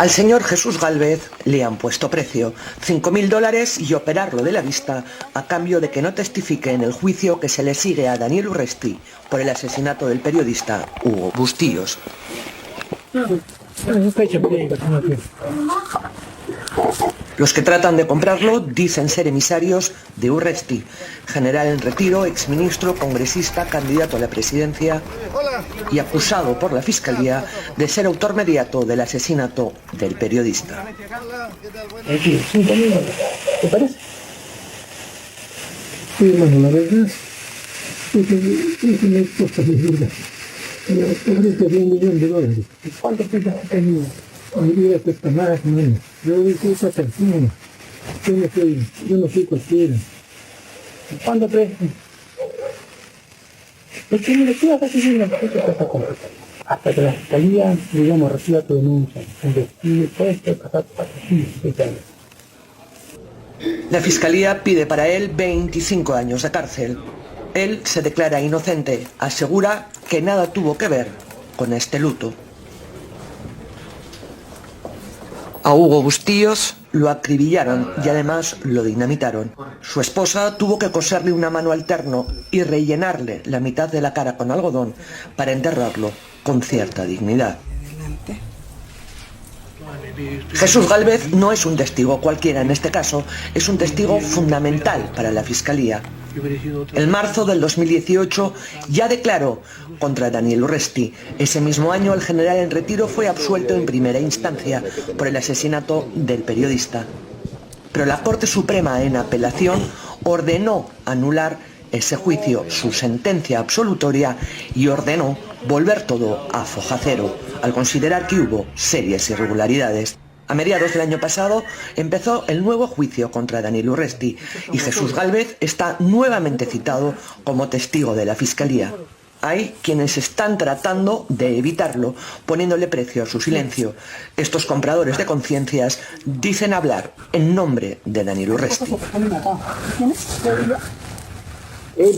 Al señor Jesús Gálvez le han puesto precio, $5.000 y operarlo de la vista a cambio de que no testifique en el juicio que se le sigue a Daniel Urresti por el asesinato del periodista Hugo Bustillos. Los que tratan de comprarlo dicen ser emisarios de Urresti, general en retiro, exministro, congresista, candidato a la presidencia y acusado por la Fiscalía de ser autor mediato del asesinato del periodista. ¿Te parece? Sí, bueno, la verdad es que me cuesta mi vida. Me cuesta $1.000.000. ¿Cuánto pesa esta vida? Mi vida cuesta más, menos. Yo soy esa persona. Yo no soy cualquiera. ¿Cuánto crees? Es que mire, ¿qué vas a hacer una cosa que pasa con esto? Hasta que la Fiscalía, digamos, reciba tu denuncia, investigue, puede pasar así, La Fiscalía pide para él 25 años de cárcel. Él se declara inocente, asegura que nada tuvo que ver con este luto. A Hugo Bustillos lo acribillaron y además lo dinamitaron. Su esposa tuvo que coserle una mano al terno y rellenarle la mitad de la cara con algodón para enterrarlo con cierta dignidad. Jesús Gálvez no es un testigo cualquiera en este caso, es un testigo fundamental para la Fiscalía. En marzo del 2018 ya declaró contra Daniel Urresti. Ese mismo año el general en retiro fue absuelto en primera instancia por el asesinato del periodista. Pero la Corte Suprema en apelación ordenó anular ese juicio, su sentencia absolutoria, y ordenó volver todo a foja cero, al considerar que hubo serias irregularidades. A mediados del año pasado empezó el nuevo juicio contra Daniel Urresti y Jesús Gálvez está nuevamente citado como testigo de la Fiscalía. Hay quienes están tratando de evitarlo, poniéndole precio a su silencio. Estos compradores de conciencias dicen hablar en nombre de Daniel Urresti.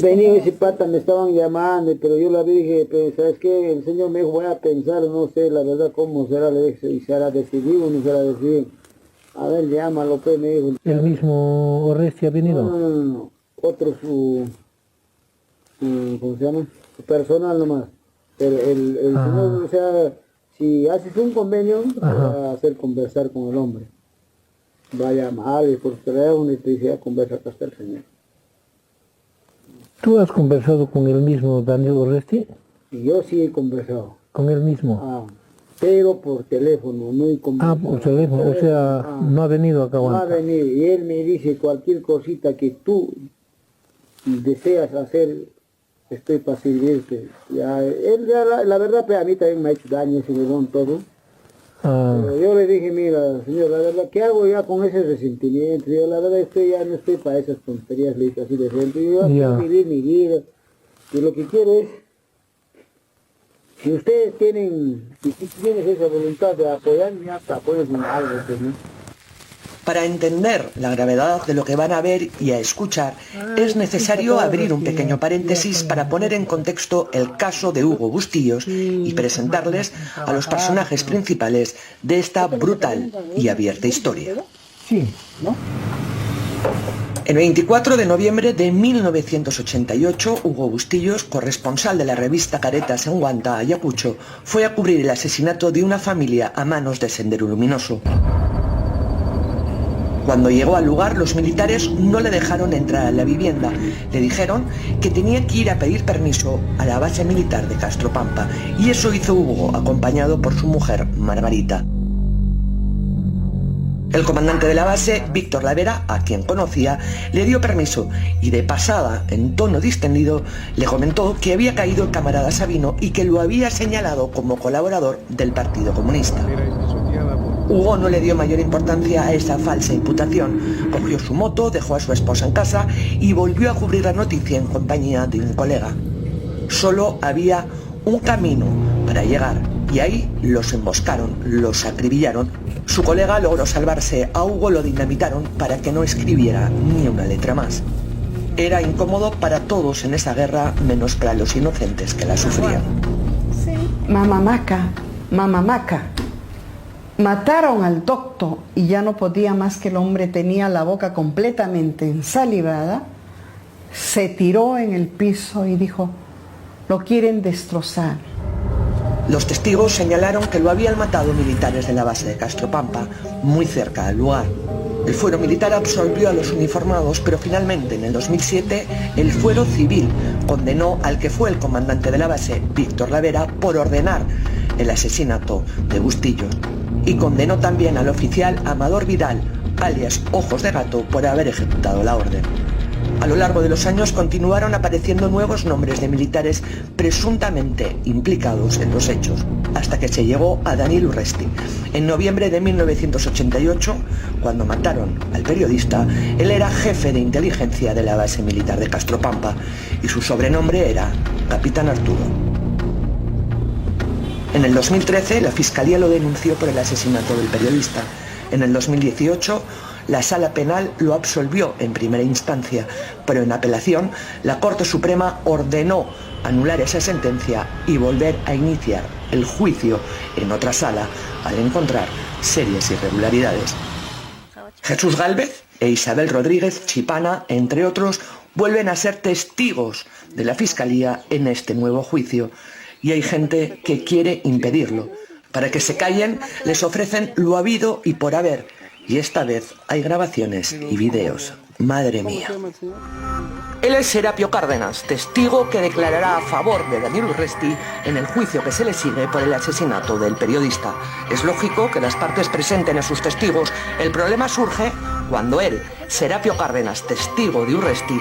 Venía ese pata, me estaban llamando, pero yo le dije, pues, ¿sabes qué? El señor me dijo, voy a pensar, no sé, la verdad, cómo será, le dije, y será decidido o no será decidido. A ver, llámalo, pues, me dijo. ¿El mismo Urresti ha venido? No. Otro ¿cómo se llama? Su personal nomás. Pero el señor, o sea, si haces un convenio, va a hacer conversar con el hombre. Va a llamar por teléfono y te dice, ya conversa acá está el señor. ¿Tú has conversado con el mismo Daniel Urresti? Yo sí he conversado. ¿Con él mismo? Pero por teléfono, no he conversado. Por teléfono, o sea, no ha venido acá. No ha venido, y él me dice cualquier cosita que tú deseas hacer, estoy para servirte. Ya, él ya, la verdad, pues, a mí también me ha hecho daño ese huevón todo. Pero yo le dije, mira, señor, la verdad, ¿qué hago ya con ese resentimiento? Yo, la verdad, ya no estoy para esas tonterías, le dije así de frente. Yo quiero vivir mi vida. Y lo que quiero es, si ustedes tienen, si tienes esa voluntad de apoyarme, hasta apoyen algo, pues, ¿no? Para entender la gravedad de lo que van a ver y a escuchar, es necesario abrir un pequeño paréntesis para poner en contexto el caso de Hugo Bustillos y presentarles a los personajes principales de esta brutal y abierta historia. Sí, ¿no? El 24 de noviembre de 1988, Hugo Bustillos, corresponsal de la revista Caretas en Huanta, Ayacucho, fue a cubrir el asesinato de una familia a manos de Sendero Luminoso. Cuando llegó al lugar, los militares no le dejaron entrar a la vivienda. Le dijeron que tenía que ir a pedir permiso a la base militar de Castropampa, y eso hizo Hugo, acompañado por su mujer, Margarita. El comandante de la base, Víctor Lavera, a quien conocía, le dio permiso y de pasada, en tono distendido, le comentó que había caído el camarada Sabino y que lo había señalado como colaborador del Partido Comunista. Hugo no le dio mayor importancia a esa falsa imputación. Cogió su moto, dejó a su esposa en casa y volvió a cubrir la noticia en compañía de un colega. Solo había un camino para llegar y ahí los emboscaron, los acribillaron. Su colega logró salvarse, a Hugo lo dinamitaron para que no escribiera ni una letra más. Era incómodo para todos en esa guerra, menos para los inocentes que la sufrían. Mamamaca, mamamaca. Mataron al doctor y ya no podía más, que el hombre tenía la boca completamente ensalivada. Se tiró en el piso y dijo: lo quieren destrozar. Los testigos señalaron que lo habían matado militares de la base de Castropampa, muy cerca al lugar. El fuero militar absolvió a los uniformados, pero finalmente en el 2007 el fuero civil condenó al que fue el comandante de la base, Víctor Lavera, por ordenar el asesinato de Bustillo, y condenó también al oficial Amador Vidal, alias Ojos de Gato, por haber ejecutado la orden. A lo largo de los años continuaron apareciendo nuevos nombres de militares presuntamente implicados en los hechos, hasta que se llegó a Daniel Urresti. En noviembre de 1988, cuando mataron al periodista, él era jefe de inteligencia de la base militar de Castropampa y su sobrenombre era Capitán Arturo. En el 2013, la Fiscalía lo denunció por el asesinato del periodista. En el 2018, la Sala Penal lo absolvió en primera instancia, pero en apelación, la Corte Suprema ordenó anular esa sentencia y volver a iniciar el juicio en otra sala al encontrar serias irregularidades. Jesús Gálvez e Isabel Rodríguez Chipana, entre otros, vuelven a ser testigos de la Fiscalía en este nuevo juicio, y hay gente que quiere impedirlo. Para que se callen, les ofrecen lo habido y por haber, y esta vez hay grabaciones y videos. Madre mía. Él es Serapio Cárdenas, testigo que declarará a favor de Daniel Urresti en el juicio que se le sigue por el asesinato del periodista. Es lógico que las partes presenten a sus testigos. El problema surge cuando él, Serapio Cárdenas, testigo de Urresti,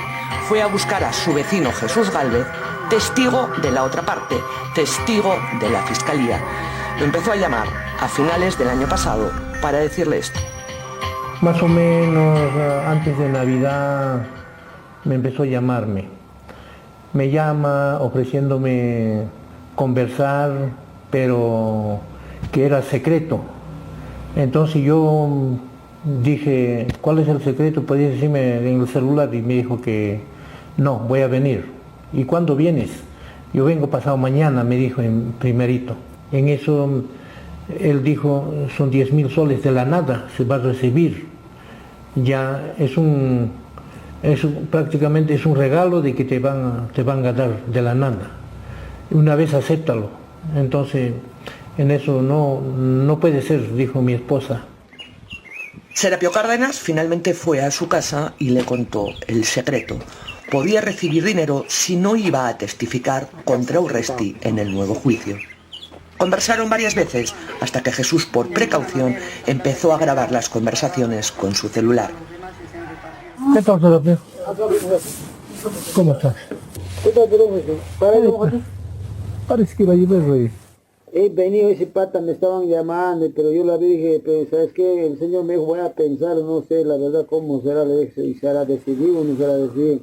fue a buscar a su vecino Jesús Gálvez, testigo de la otra parte, testigo de la Fiscalía. Lo empezó a llamar a finales del año pasado para decirle esto. Más o menos antes de Navidad me empezó a llamarme. Me llama ofreciéndome conversar, pero que era secreto. Entonces yo dije: ¿cuál es el secreto? Podía decirme en el celular, y me dijo que no, voy a venir. ¿Y cuándo vienes? Yo vengo pasado mañana, me dijo en primerito. En eso él dijo: son 10.000 soles de la nada, se va a recibir. Ya prácticamente es un regalo de que te van a dar de la nada. Una vez acéptalo. Entonces, en eso no puede ser, dijo mi esposa. Serapio Cárdenas finalmente fue a su casa y le contó el secreto. Podía recibir dinero si no iba a testificar contra Urresti en el nuevo juicio. Conversaron varias veces hasta que Jesús, por precaución, empezó a grabar las conversaciones con su celular. ¿Qué tal, Serapio? ¿Cómo estás? ¿Qué tal, profesor? Parece que va a llover hoy. He venido ese pata, me estaban llamando, pero yo le dije: pero ¿sabes qué? El señor me dijo: voy a pensar, no sé la verdad cómo será, le dije, si será decidido o no será decidido.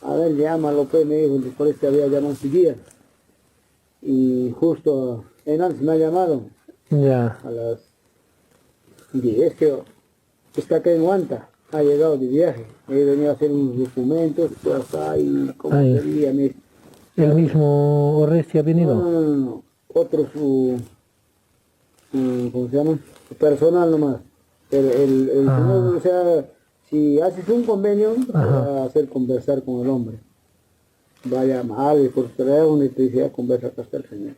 A ver, llámalo, pues, me dijo, por eso había llamado ese día. Y justo antes me ha llamado. Ya. A las 10, que está acá en Huanta, ha llegado de viaje. He venido a hacer unos documentos, pues acá, y como sería, me... ¿El mismo Urresti ha venido? No. Otro ¿cómo se llama? Su personal nomás. Pero el señor, o sea, si haces un convenio, va a hacer conversar con el hombre. Va a llamar por teléfono y te dice: conversa acá está el señor.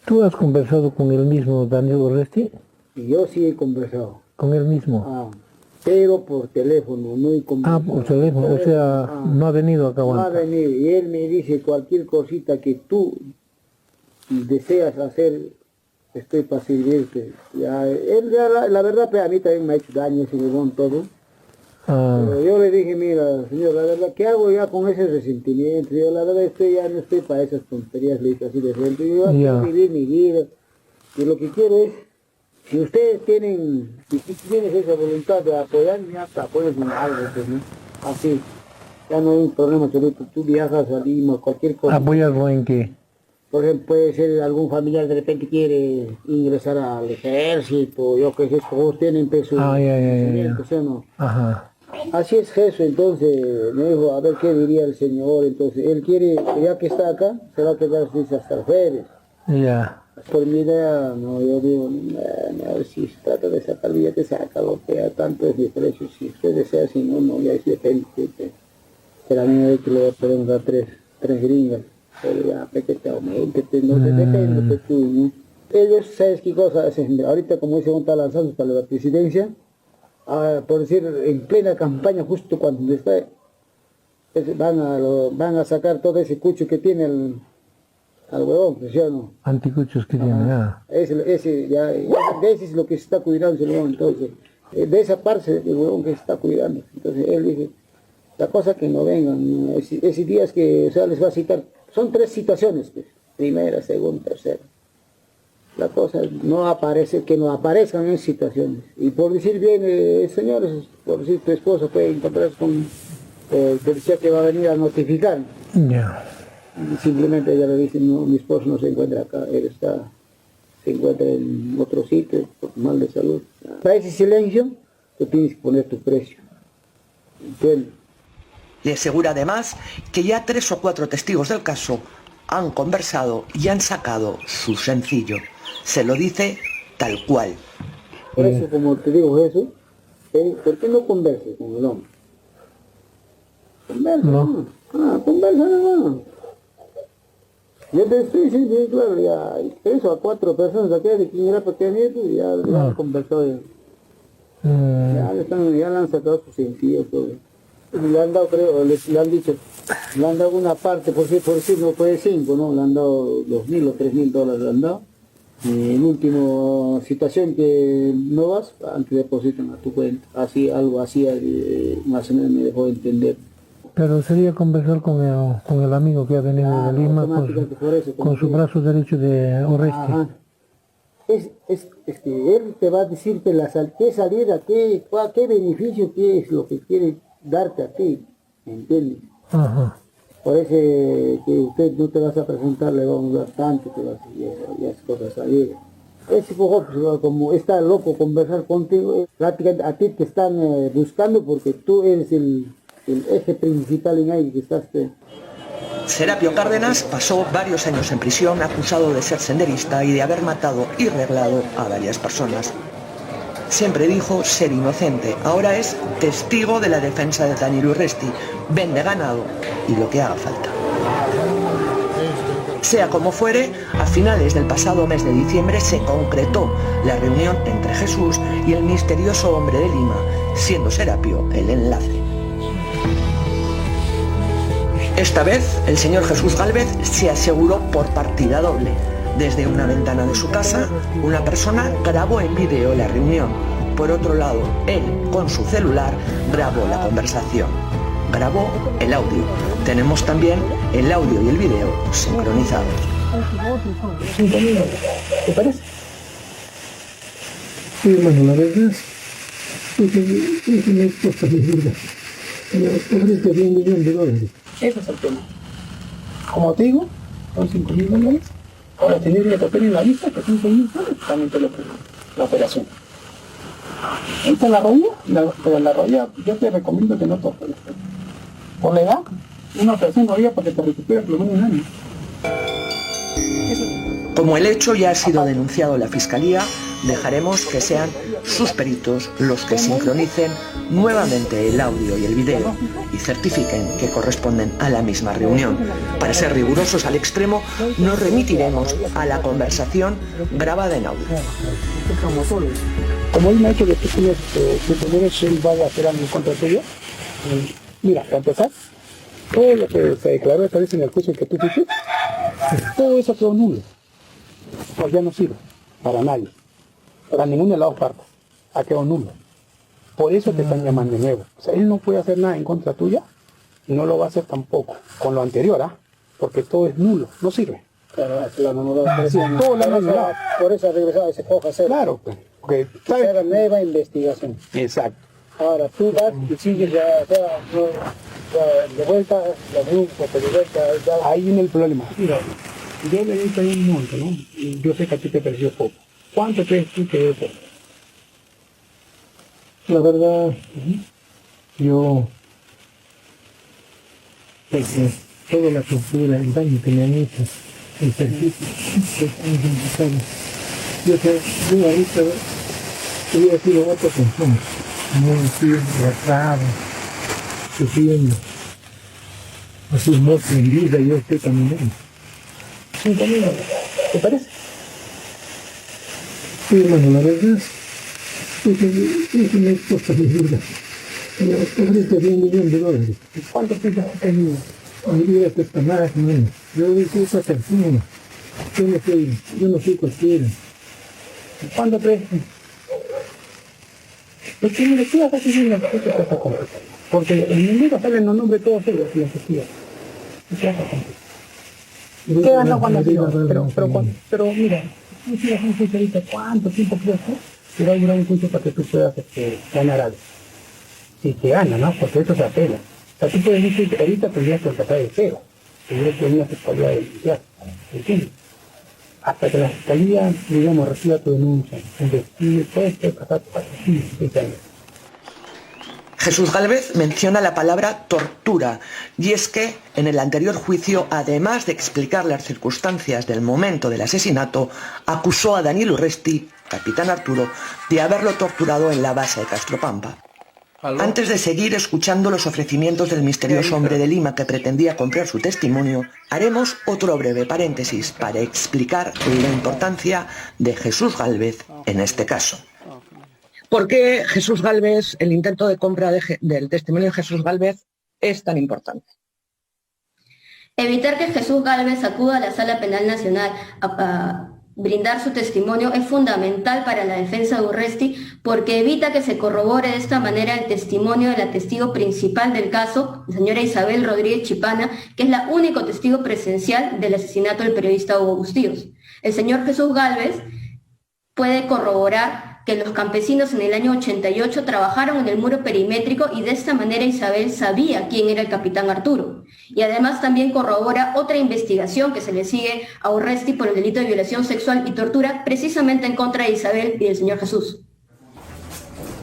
¿Tú has conversado con el mismo Daniel Urresti? Y yo sí he conversado. ¿Con él mismo? Pero por teléfono, no he conversado. Por teléfono, o sea, no ha venido acá. No ha venido, y él me dice: cualquier cosita que tú deseas hacer, estoy para servirte. Él ya, la verdad, a mí también me ha hecho daño ese huevón todo. Pero yo le dije: mira, señor, la verdad, ¿qué hago ya con ese resentimiento? Yo la verdad ya no estoy para esas tonterías, le dije así de frente. Yo voy a vivir mi vida, y lo que quiero es, si ustedes tienen, si tienes esa voluntad de apoyarme, ya te apoyas en algo, pues, ¿no? Así, ya no hay un problema absoluto. Tú viajas a Lima, cualquier cosa. ¿Apoyarlo en qué? Por ejemplo, puede ser algún familiar de repente quiere ingresar al ejército, yo qué sé, todos tienen peso. ¿No? Así es Jesús. Entonces me dijo: a ver qué diría el señor. Entonces él quiere, ya que está acá, se va a quedar hasta el jueves. Por mi idea, no, yo digo, no, si se trata de sacar billete, sácalo, que a tanto es mi precio. Si usted desea, si no, no, ya es depende. Pero a mí me dice que le voy a poder dar tres gringas. Pero ya, que te aumente, no te depende de tú, ¿no? Ellos, ¿sabes qué cosa hacen? Ahorita, como dice, está lanzando para la presidencia, por decir, en plena campaña, justo cuando está, van a sacar todo ese cucho que tiene al huevón, ¿sí o no? Anticuchos que tiene, Ese es lo que se está cuidando el huevón, entonces, de esa parte el huevón que se está cuidando. Entonces él dice, la cosa que no vengan, ¿no? Ese día es que, o sea, les va a citar, son 3 citaciones, pues, primera, segunda, tercera. La cosa no aparece, que no aparezcan en citaciones. Y por decir bien, señores, por decir tu esposo puede encontrarse con el policía que va a venir a notificar. Simplemente ella le dice, no, mi esposo no se encuentra acá, él se encuentra en otro sitio por mal de salud. Para ese silencio, tú tienes que poner tu precio. ¿Entiendes? Le asegura además que ya 3 o 4 testigos del caso han conversado y han sacado su sencillo. Se lo dice tal cual. Por eso, como te digo eso, ¿por qué no conversas con el hombre? Conversa, no. Conversa nomás. Yo te estoy diciendo, claro, ya hay 3 o 4 personas aquí de quien era porque nieto y ya han conversado. Ya le han sacado su sencillo todo. Le han dado, creo, le han dicho, le han dado una parte, por decir, no puede 5, ¿no? Le han dado $2,000 o $3,000 le han dado. Y en última situación que no vas, antes depositan a tu cuenta. Así, algo así, más o menos me dejó entender. Pero sería conversar con el amigo que ha venido de Lima con su brazo derecho de Oresti. Es que él te va a decir que qué salida, qué beneficio, qué es lo que quiere darte a ti, ¿entiendes? Ajá. Por eso que usted no te vas a presentar, le vamos a dar tanto, y esas cosas salir. Ese poco, como está loco conversar contigo, prácticamente a ti te están buscando porque tú eres el eje principal en ahí que estás. Serapio Cárdenas pasó varios años en prisión acusado de ser senderista y de haber matado y reglado a varias personas. Siempre dijo ser inocente, ahora es testigo de la defensa de Daniel Urresti, vende ganado y lo que haga falta. Sea como fuere, a finales del pasado mes de diciembre se concretó la reunión entre Jesús y el misterioso hombre de Lima, siendo Serapio el enlace. Esta vez, el señor Jesús Gálvez se aseguró por partida doble. Desde una ventana de su casa, una persona grabó en vídeo la reunión. Por otro lado, él, con su celular, grabó la conversación. Grabó el audio. Tenemos también el audio y el vídeo sincronizados. ¿Te parece? Sí, hermano, la verdad es que me he puesto mi vida. Me ofrece $1,000,000. Ese es el tema. Como te digo, son $5,000. Ahora tener el papel en la lista, que son $6,000, también te lo pongo, la operación. Esta es la rodilla, pero la rodilla yo te recomiendo que no toques. Por la edad, una operación de rodilla para que te recuperes por lo menos un año. Como el hecho ya ha sido denunciado en la Fiscalía, dejaremos que sean sus peritos los que sincronicen nuevamente el audio y el video y certifiquen que corresponden a la misma reunión. Para ser rigurosos al extremo, nos remitiremos a la conversación grabada en audio. Como él me ha hecho que tú tienes que tener que él vaya a hacer algo contra tuyo, mira, para empezar, todo lo que se declaró esta vez en el juicio que tú hiciste, todo eso quedó nulo. Pues ya no sirve para nadie, para ninguna de las dos partes, ha quedado nulo. Por eso te están llamando de nuevo. O sea, él no puede hacer nada en contra tuya, y no lo va a hacer tampoco con lo anterior, porque todo es nulo, no sirve. Claro, todo lo anulado. Por eso ha regresado ese hoja cero. Claro, pues, porque ¿sabes? Hacer nueva investigación. Exacto. Ahora tú vas y sigues ya de vuelta, la misma, de vuelta. Ahí viene el problema. Mira, yo le he dicho ahí un monto, ¿no? Y yo sé que a ti te pareció poco. ¿Cuánto crees tú que es poco? La verdad, yo toda la tortura, el daño que me han hecho, ejercicio. Yo ahorita hubiera sido otra persona, muy firme, arrastrado, sufriendo. Así muerto en vida, yo estoy caminando. Sí, camino, ¿te parece? Sí, hermano, la verdad es que me cuesta mi vida. Me ofrece $1.000.000. ¿Cuánto piensas que tengo? Mi vida cuesta más, hermano. Yo soy esa persona. Yo no soy cualquiera. ¿Cuándo crees? Es que mire, tú haces así una cosa que pasa con. Porque en mi libro salen los nombres de todos ellos, filosofía. ¿Qué ganó cuando nació? Pero mira, no sigas un juicio ahorita, ¿cuánto tiempo crees que va a durar un juicio para que tú puedas ganar algo? Si te gana, ¿no? Porque esto se apela. O sea, tú puedes decir que ahorita tendrías que empezar de cero. Tendrías que venir a fiscalía de iniciar. ¿Entiendes? Hasta que la fiscalía, digamos, reciba tu denuncia, investigue, puede pasar 6 años. Jesús Gálvez menciona la palabra tortura, y es que en el anterior juicio, además de explicar las circunstancias del momento del asesinato, acusó a Daniel Urresti, capitán Arturo, de haberlo torturado en la base de Castropampa. Antes de seguir escuchando los ofrecimientos del misterioso hombre de Lima que pretendía comprar su testimonio, haremos otro breve paréntesis para explicar la importancia de Jesús Gálvez en este caso. ¿Por qué Jesús Gálvez, el intento de compra del testimonio de Jesús Gálvez es tan importante? Evitar que Jesús Gálvez acuda a la Sala Penal Nacional a brindar su testimonio es fundamental para la defensa de Urresti porque evita que se corrobore de esta manera el testimonio de la testigo principal del caso, la señora Isabel Rodríguez Chipana, que es la único testigo presencial del asesinato del periodista Hugo Bustillos. El señor Jesús Gálvez puede corroborar que los campesinos en el año 88 trabajaron en el muro perimétrico y de esta manera Isabel sabía quién era el capitán Arturo. Y además también corrobora otra investigación que se le sigue a Urresti por el delito de violación sexual y tortura precisamente en contra de Isabel y del señor Jesús.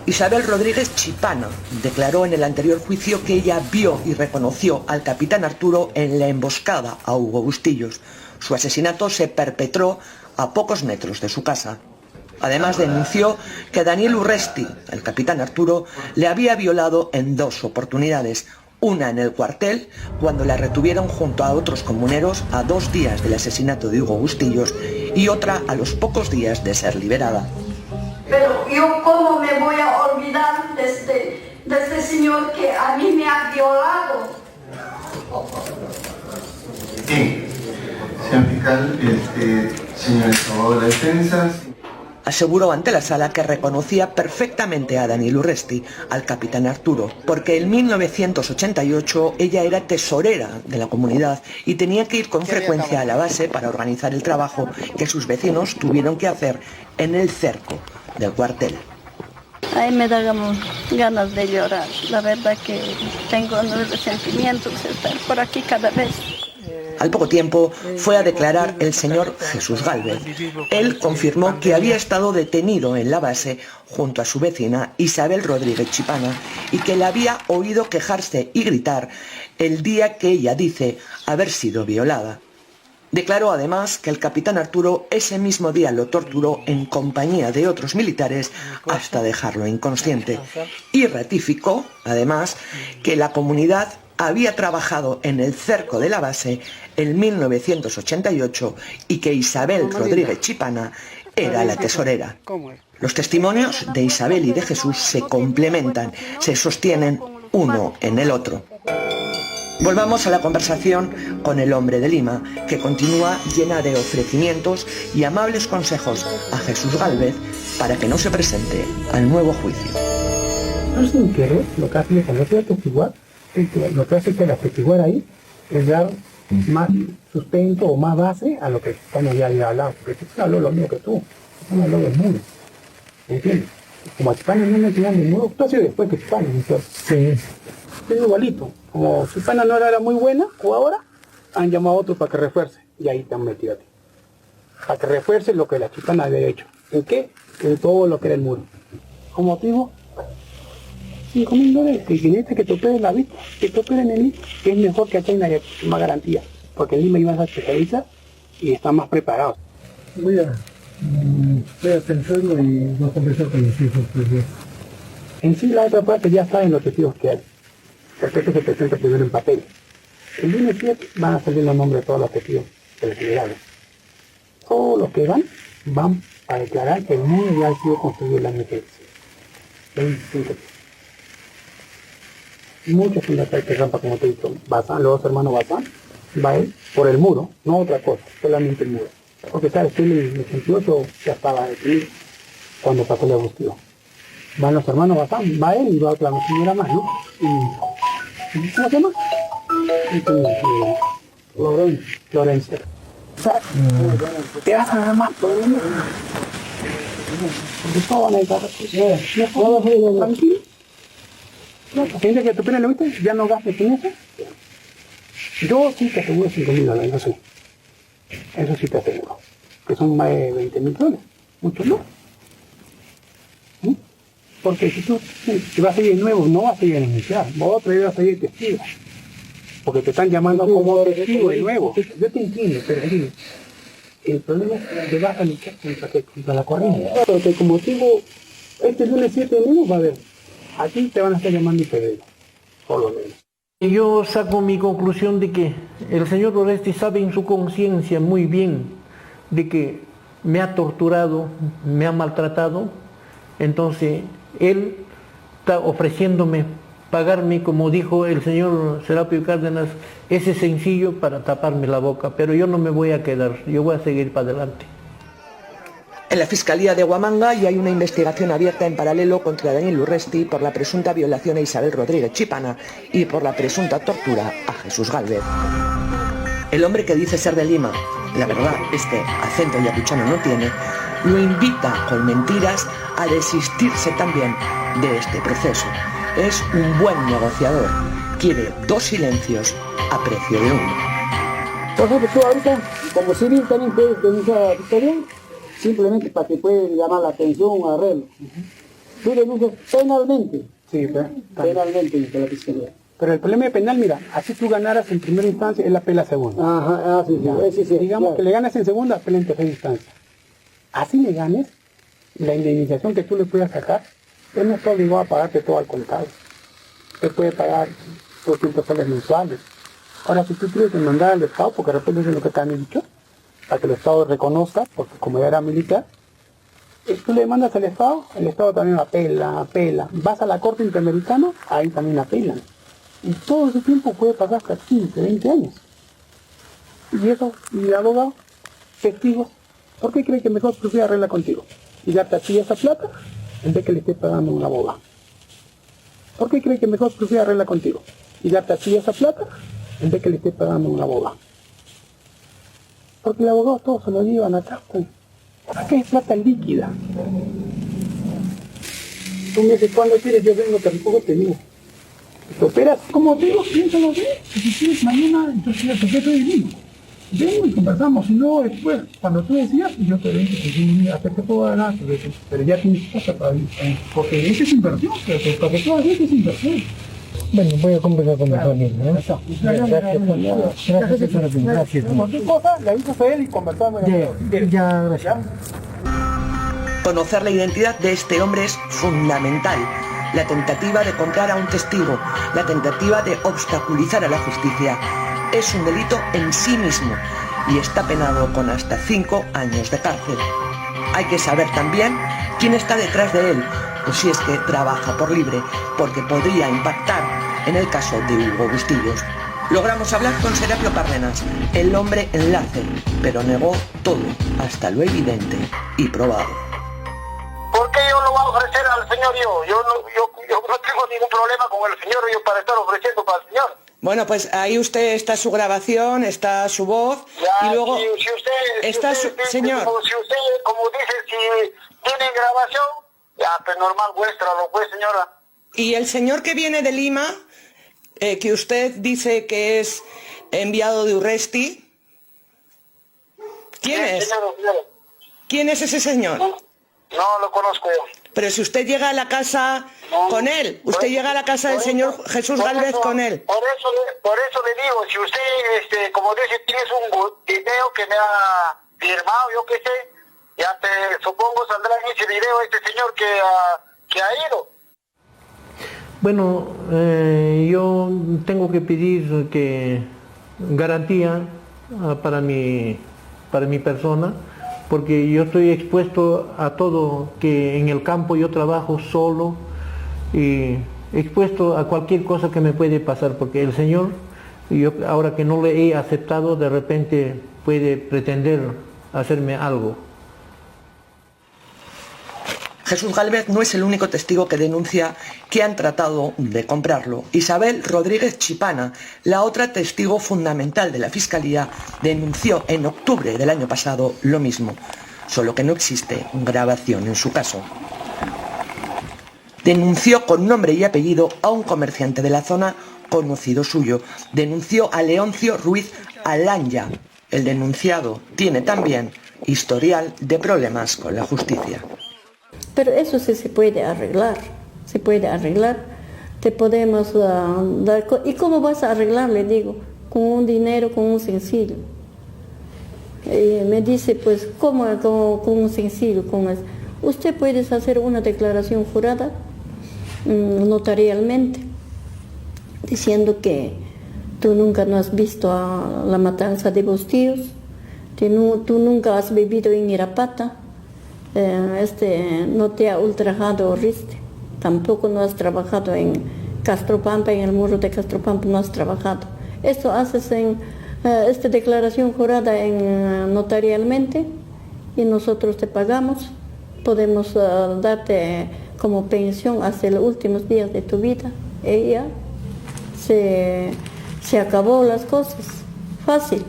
Isabel Rodríguez Chipana declaró en el anterior juicio que ella vio y reconoció al capitán Arturo en la emboscada a Hugo Bustillos. Su asesinato se perpetró a pocos metros de su casa. Además denunció que Daniel Urresti, el capitán Arturo, le había violado en 2 oportunidades, una en el cuartel, cuando la retuvieron junto a otros comuneros a 2 días del asesinato de Hugo Bustillos, y otra a los pocos días de ser liberada. Pero yo cómo me voy a olvidar de este señor que a mí me ha violado. Sí, señor fiscal, señores abogados de la defensa. Aseguró ante la sala que reconocía perfectamente a Daniel Urresti, al capitán Arturo, porque en 1988 ella era tesorera de la comunidad y tenía que ir con frecuencia a la base para organizar el trabajo que sus vecinos tuvieron que hacer en el cerco del cuartel. Ahí me da ganas de llorar, la verdad que tengo unos resentimientos de estar por aquí cada vez. Al poco tiempo fue a declarar el señor Jesús Gálvez. Él confirmó que había estado detenido en la base junto a su vecina Isabel Rodríguez Chipana y que la había oído quejarse y gritar el día que ella dice haber sido violada. Declaró además que el capitán Arturo ese mismo día lo torturó en compañía de otros militares hasta dejarlo inconsciente. Y ratificó, además, que la comunidad había trabajado en el cerco de la base en 1988 y que Isabel Rodríguez Chipana era la tesorera. Los testimonios de Isabel y de Jesús se complementan, se sostienen uno en el otro. Volvamos a la conversación con el hombre de Lima, que continúa llena de ofrecimientos y amables consejos a Jesús Gálvez para que no se presente al nuevo juicio. No sin querer, lo que hace cuando se atestiguar, lo que hace que la atestiguar ahí es dar más sustento o más base a lo que Chipana ya había hablado, porque Chipana habló lo mismo que tú, Chipana habló del muro, ¿entiendes? Como a Chipana no le enseñan del muro, tú has sido después que Chipana, sí. Es igualito, como Chipana no era muy buena, o ahora han llamado a otros para que refuerce, y ahí te han metido a ti, para que refuerce lo que la Chipana había hecho. ¿En qué? En todo lo que era el muro. Como motivo, $5.000, que necesitas que te operen la vista, que te operen en Lima, que es mejor que acá en la más garantía, porque en Lima ibas a especializar y están más preparados. Voy a pensarlo y voy a conversar con los hijos. En sí, la otra parte ya saben los testigos que hay. El texto se presenta primero en papel. El lunes 7 van a salir los nombres de todos los testigos que les liberaron. Todos los que van a declarar que el muro ya ha sido construido el año 25. Muchos fundatarios que rampa, como te he dicho, Bazán, los dos hermanos Bazán, va a ir por el muro, no otra cosa, solamente el muro. Porque sabes que en el 88 ya estaba detenido cuando pasó el abustivo. Van los hermanos Bazán, va él y va otra señora más, ¿no? ¿Cómo se llama? Florencia. Te vas a dar más problemas. De todo van a estar tranquilo. Gente que tu pena le gusta, ya no gastes en eso. Yo sí te aseguro 5.000 dólares, eso sí. Eso sí te aseguro. Que son más de 20.000 dólares. Mucho no. ¿Sí? Porque si tú vas a seguir nuevo, no vas a seguir a iniciar. Vos otra vez vas a seguir testigo. Porque te están llamando como testigo de nuevo. Yo te entiendo, pero el problema es que te vas a luchar contra la corriente. Porque como digo, este lunes 7 de enero va a haber. Aquí te van a estar llamando en febrero, por lo menos. Yo saco mi conclusión de que el señor Urresti sabe en su conciencia muy bien de que me ha torturado, me ha maltratado. Entonces, él está ofreciéndome pagarme, como dijo el señor Serapio Cárdenas, ese sencillo para taparme la boca. Pero yo no me voy a quedar, yo voy a seguir para adelante. En la Fiscalía de Huamanga ya hay una investigación abierta en paralelo contra Daniel Urresti por la presunta violación a Isabel Rodríguez Chipana y por la presunta tortura a Jesús Gálvez. El hombre que dice ser de Lima, la verdad es que acento yacuchano no tiene, lo invita con mentiras a desistirse también de este proceso. Es un buen negociador, quiere 2 silencios a precio de 1. Por ejemplo, tú ahorita, como civil, también puedes denunciar a la fiscalía, simplemente para que puedas llamar la atención o arreglo. Tú denuncias penalmente. Sí, penalmente de la fiscalía. Pero el problema de penal, mira, así tú ganaras en primera instancia, él apela a segunda. Ajá, sí. Digamos claro. que le ganas en segunda, apela en tercera instancia. Así le ganes, la indemnización que tú le puedas sacar, él no está obligado a pagarte todo al contado. Él puede pagar 200 soles mensuales. Ahora, si tú quieres demandar al Estado, porque de repente es lo que te han dicho, para que el Estado reconozca, porque como ya era militar, tú le demandas al Estado, el Estado también apela. Vas a la Corte Interamericana, ahí también apelan. Y todo ese tiempo puede pasar hasta 15, 20 años. Y eso, y el abogado, testigos, ¿por qué cree que mejor prefiere arreglar contigo? Y darte a ti esa plata, en vez que le estés pagando a un abogado. ¿Por qué cree que mejor prefiere arreglar contigo? Y darte a ti esa plata, en vez que le estés pagando a un abogado. Porque el abogado todos se lo llevan acá, pues. Acá es plata líquida. Tú me dices, ¿cuándo quieres? Yo vengo, tampoco te digo. Te operas, como te digo, piénsalo bien. Si quieres mañana, entonces ya te estoy diciendo. Vengo y conversamos, si no, después, cuando tú decías, yo te vengo y hasta que puedo ganar, pero ya tienes cosa para ir. Porque esa es inversión, pero para que tú hagas es inversión. Bueno, voy a conversar con mi familia, ¿no? Gracias. Cualquier cosa, le avisas a él y conversamos. Ya, gracias. Conocer la identidad de este hombre es fundamental. La tentativa de comprar a un testigo, la tentativa de obstaculizar a la justicia, es un delito en sí mismo y está penado con hasta 5 años de cárcel. Hay que saber también quién está detrás de él, o si es que trabaja por libre, porque podría impactar en el caso de Hugo Bustillos. Logramos hablar con Serapio Cárdenas, el hombre enlace, pero negó todo, hasta lo evidente y probado. ¿Por qué yo lo voy a ofrecer al señor yo no tengo ningún problema con el señor yo para estar ofreciendo para el señor? Bueno, pues ahí usted está su grabación, está su voz ya, y luego si usted, señor. Si usted, como dice, si tiene grabación, ya, pues normal, muéstralo, pues, señora. Y el señor que viene de Lima, que usted dice que es enviado de Urresti, ¿quién es? Señor. ¿Quién es ese señor? No lo conozco yo. Pero si usted llega a la casa con él, usted llega a la casa del señor Jesús Gálvez con él. Por eso le digo, si usted, como dice, tienes un video que me ha firmado, yo qué sé, ya supongo saldrá en ese video este señor que ha ido. Bueno, yo tengo que pedir garantía para mi persona, porque yo estoy expuesto a todo, que en el campo yo trabajo solo y expuesto a cualquier cosa que me puede pasar, porque el Señor, yo ahora que no le he aceptado, de repente puede pretender hacerme algo. Jesús Gálvez no es el único testigo que denuncia que han tratado de comprarlo. Isabel Rodríguez Chipana, la otra testigo fundamental de la Fiscalía, denunció en octubre del año pasado lo mismo, solo que no existe grabación en su caso. Denunció con nombre y apellido a un comerciante de la zona conocido suyo. Denunció a Leoncio Ruiz Alanya. El denunciado tiene también historial de problemas con la justicia. Pero eso sí se puede arreglar, te podemos dar... ¿Y cómo vas a arreglar? Le digo, con un dinero, con un sencillo. Me dice, pues, ¿cómo con un sencillo? Usted puede hacer una declaración jurada notarialmente, diciendo que tú nunca no has visto a la matanza de Bustillos, tú nunca has vivido en Irapata, no te ha ultrajado Oriste, tampoco no has trabajado en Castropampa, en el muro de Castropampa no has trabajado. Esto haces en esta declaración jurada notarialmente y nosotros te pagamos, podemos darte como pensión hasta los últimos días de tu vida. Ella se acabó las cosas, fácil.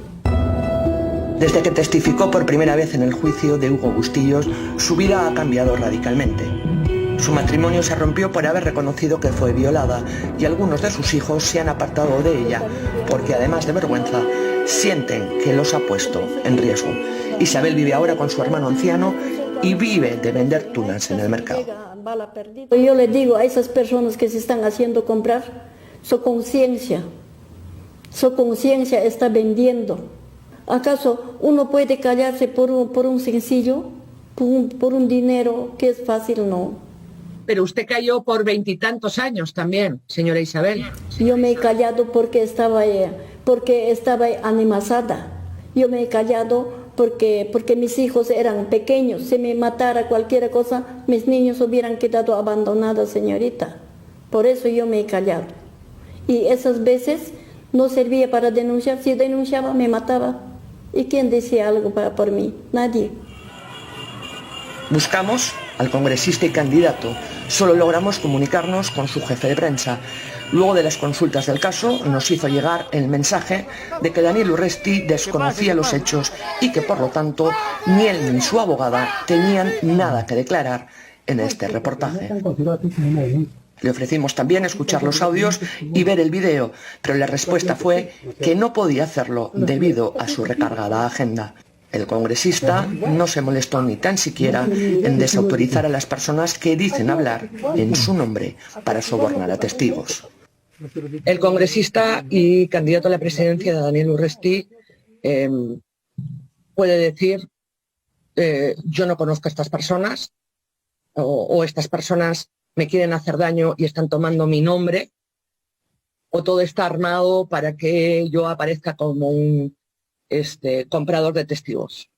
Desde que testificó por primera vez en el juicio de Hugo Bustillos, su vida ha cambiado radicalmente. Su matrimonio se rompió por haber reconocido que fue violada y algunos de sus hijos se han apartado de ella porque, además de vergüenza, sienten que los ha puesto en riesgo. Isabel vive ahora con su hermano anciano y vive de vender tunas en el mercado. Yo le digo a esas personas que se están haciendo comprar, su conciencia está vendiendo. ¿Acaso uno puede callarse por un sencillo, por un dinero que es fácil? No. Pero usted cayó por 20 y tantos años también, señora Isabel. Yo me he callado porque estaba amenazada. Yo me he callado porque mis hijos eran pequeños. Si me matara cualquier cosa, mis niños hubieran quedado abandonados, señorita. Por eso yo me he callado. Y esas veces no servía para denunciar. Si denunciaba, me mataba. ¿Y quién decía algo por mí? Nadie. Buscamos al congresista y candidato. Solo logramos comunicarnos con su jefe de prensa. Luego de las consultas del caso, nos hizo llegar el mensaje de que Daniel Urresti desconocía los hechos y que, por lo tanto, ni él ni su abogada tenían nada que declarar en este reportaje. Le ofrecimos también escuchar los audios y ver el video, pero la respuesta fue que no podía hacerlo debido a su recargada agenda. El congresista no se molestó ni tan siquiera en desautorizar a las personas que dicen hablar en su nombre para sobornar a testigos. El congresista y candidato a la presidencia de Daniel Urresti puede decir yo no conozco a estas personas o estas personas me quieren hacer daño y están tomando mi nombre, o todo está armado para que yo aparezca como un comprador de testigos.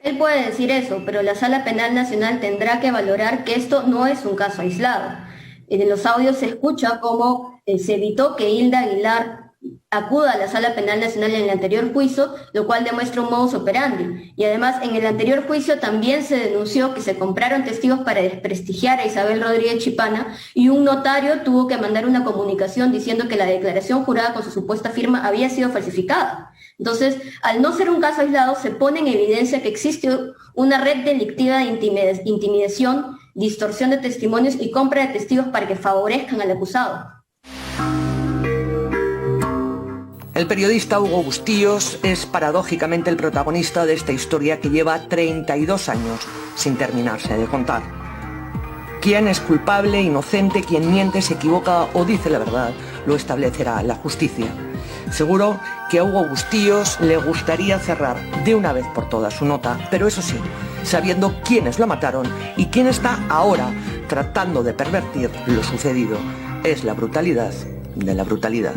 Él puede decir eso, pero la Sala Penal Nacional tendrá que valorar que esto no es un caso aislado. En los audios se escucha cómo se evitó que Hilda Aguilar acuda a la Sala Penal Nacional en el anterior juicio, lo cual demuestra un modus operandi. Y además, en el anterior juicio también se denunció que se compraron testigos para desprestigiar a Isabel Rodríguez Chipana y un notario tuvo que mandar una comunicación diciendo que la declaración jurada con su supuesta firma había sido falsificada. Entonces, al no ser un caso aislado, se pone en evidencia que existe una red delictiva de intimidación, distorsión de testimonios y compra de testigos para que favorezcan al acusado. El periodista Hugo Bustillos es paradójicamente el protagonista de esta historia que lleva 32 años sin terminarse de contar. Quién es culpable, inocente, quién miente, se equivoca o dice la verdad, lo establecerá la justicia. Seguro que a Hugo Bustillos le gustaría cerrar de una vez por todas su nota, pero eso sí, sabiendo quiénes lo mataron y quién está ahora tratando de pervertir lo sucedido. Es la brutalidad de la brutalidad.